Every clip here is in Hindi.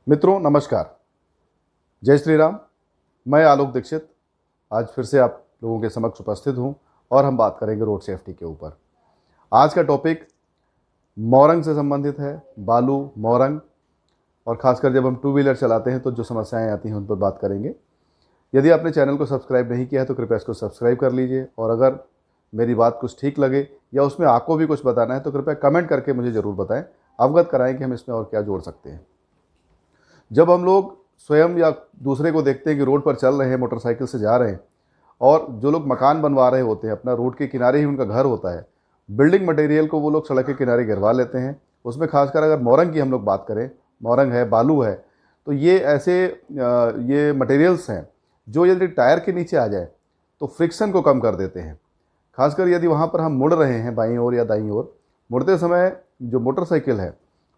मित्रों नमस्कार, जय श्री राम। मैं आलोक दीक्षित आज फिर से आप लोगों के समक्ष उपस्थित हूं और हम बात करेंगे रोड सेफ्टी के ऊपर। आज का टॉपिक मोरंग से संबंधित है, बालू मोरंग, और ख़ासकर जब हम टू व्हीलर चलाते हैं तो जो समस्याएं आती हैं उन पर बात करेंगे। यदि आपने चैनल को सब्सक्राइब नहीं किया है तो कृपया इसको सब्सक्राइब कर लीजिए, और अगर मेरी बात कुछ ठीक लगे या उसमें आपको भी कुछ बताना है तो कृपया कमेंट करके मुझे ज़रूर बताएं, अवगत कराएं कि हम इसमें और क्या जोड़ सकते हैं। जब हम लोग स्वयं या दूसरे को देखते हैं कि रोड पर चल रहे हैं, मोटरसाइकिल से जा रहे हैं, और जो लोग मकान बनवा रहे होते हैं, अपना रोड के किनारे ही उनका घर होता है, बिल्डिंग मटेरियल को वो लोग सड़क के किनारे गिरवा लेते हैं। उसमें खासकर अगर मोरंग की हम लोग बात करें, मोरंग है, बालू है, तो ये ऐसे ये मटेरियल्स हैं जो यदि टायर के नीचे आ जाए तो फ्रिक्शन को कम कर देते हैं। खासकर यदि वहाँ पर हम मुड़ रहे हैं बाईं ओर या दाईं ओर, मुड़ते समय जो मोटरसाइकिल है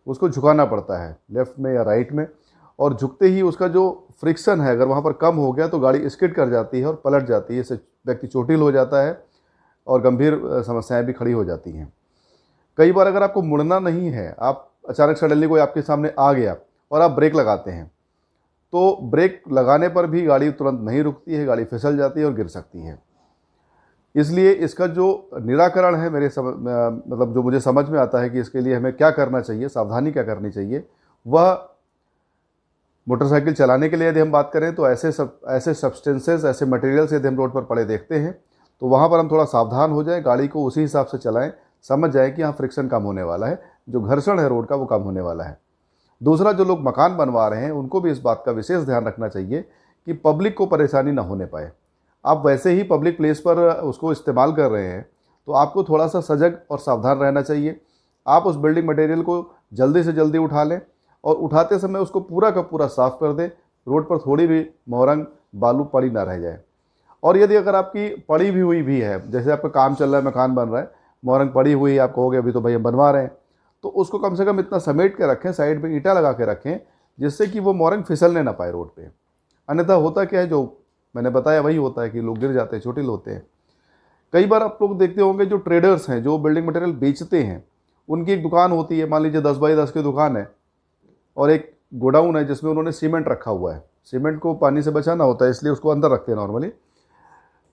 उसको झुकाना पड़ता है लेफ़्ट में या राइट में, और झुकते ही उसका जो फ्रिक्शन है अगर वहाँ पर कम हो गया तो गाड़ी स्किड कर जाती है और पलट जाती है। इससे व्यक्ति चोटिल हो जाता है और गंभीर समस्याएं भी खड़ी हो जाती हैं। कई बार अगर आपको मुड़ना नहीं है, आप अचानक सडनली कोई आपके सामने आ गया और आप ब्रेक लगाते हैं, तो ब्रेक लगाने पर भी गाड़ी तुरंत नहीं रुकती है, गाड़ी फिसल जाती है और गिर सकती है। इसलिए इसका जो निराकरण है मतलब जो मुझे समझ में आता है कि इसके लिए हमें क्या करना चाहिए, सावधानी क्या करनी चाहिए, वह मोटरसाइकिल चलाने के लिए यदि हम बात करें तो ऐसे सब्सटेंसेस, ऐसे मटेरियल्स यदि हम रोड पर पड़े देखते हैं तो वहाँ पर हम थोड़ा सावधान हो जाएं, गाड़ी को उसी हिसाब से चलाएं, समझ जाएं कि यहाँ फ्रिक्शन कम होने वाला है, जो घर्षण है रोड का वो कम होने वाला है। दूसरा, जो लोग मकान बनवा रहे हैं उनको भी इस बात का विशेष ध्यान रखना चाहिए कि पब्लिक को परेशानी ना होने पाए। आप वैसे ही पब्लिक प्लेस पर उसको इस्तेमाल कर रहे हैं तो आपको थोड़ा सा सजग और सावधान रहना चाहिए। आप उस बिल्डिंग मटेरियल को जल्दी से जल्दी उठा लें और उठाते समय उसको पूरा का पूरा साफ़ कर दें, रोड पर थोड़ी भी मोरंग बालू पड़ी ना रह जाए। और यदि अगर आपकी पड़ी भी हुई भी है, जैसे आपका काम चल रहा है, मकान बन रहा है, मोरंग पड़ी हुई है, आप कहोगे अभी तो भाई हम बनवा रहे हैं, तो उसको कम से कम इतना समेट के रखें, साइड में ईंटा लगा के रखें, जिससे कि वो मोरंग फिसलने ना पाए रोड पे। अन्यथा होता क्या है, जो मैंने बताया वही होता है कि लोग गिर जाते हैं, चोटिल होते हैं। कई बार आप लोग देखते होंगे जो ट्रेडर्स हैं, जो बिल्डिंग मटेरियल बेचते हैं, उनकी एक दुकान होती है, मान लीजिए 10 बाई 10 की दुकान है और एक गोडाउन है जिसमें उन्होंने सीमेंट रखा हुआ है। सीमेंट को पानी से बचाना होता है इसलिए उसको अंदर रखते हैं नॉर्मली,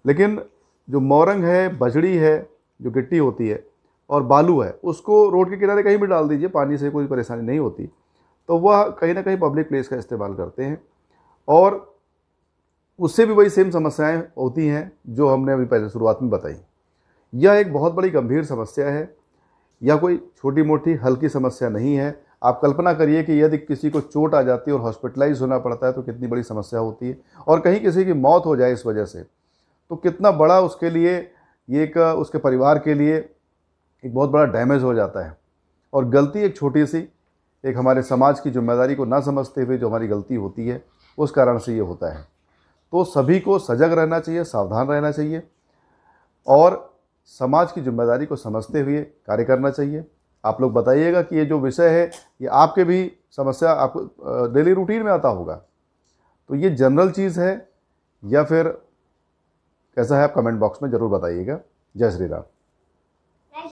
लेकिन जो मोरंग है, बजड़ी है, जो गिट्टी होती है, और बालू है, उसको रोड के किनारे कहीं भी डाल दीजिए, पानी से कोई परेशानी नहीं होती, तो वह कहीं ना कहीं पब्लिक प्लेस का इस्तेमाल करते हैं और उससे भी वही सेम समस्याएं होती हैं जो हमने अभी पहले शुरुआत में बताई। यह एक बहुत बड़ी गंभीर समस्या है, या कोई छोटी मोटी हल्की समस्या नहीं है। आप कल्पना करिए कि यदि किसी को चोट आ जाती है और हॉस्पिटलाइज होना पड़ता है तो कितनी बड़ी समस्या होती है, और कहीं किसी की मौत हो जाए इस वजह से तो कितना बड़ा उसके लिए, ये एक उसके परिवार के लिए एक बहुत बड़ा डैमेज हो जाता है। और गलती एक छोटी सी, एक हमारे समाज की जिम्मेदारी को ना समझते हुए जो हमारी गलती होती है, उस कारण से ये होता है। तो सभी को सजग रहना चाहिए, सावधान रहना चाहिए और समाज की जिम्मेदारी को समझते हुए कार्य करना चाहिए। आप लोग बताइएगा कि ये जो विषय है ये आपके भी समस्या, आपको डेली रूटीन में आता होगा, तो ये जनरल चीज़ है या फिर कैसा है, आप कमेंट बॉक्स में ज़रूर बताइएगा। जय श्री राम।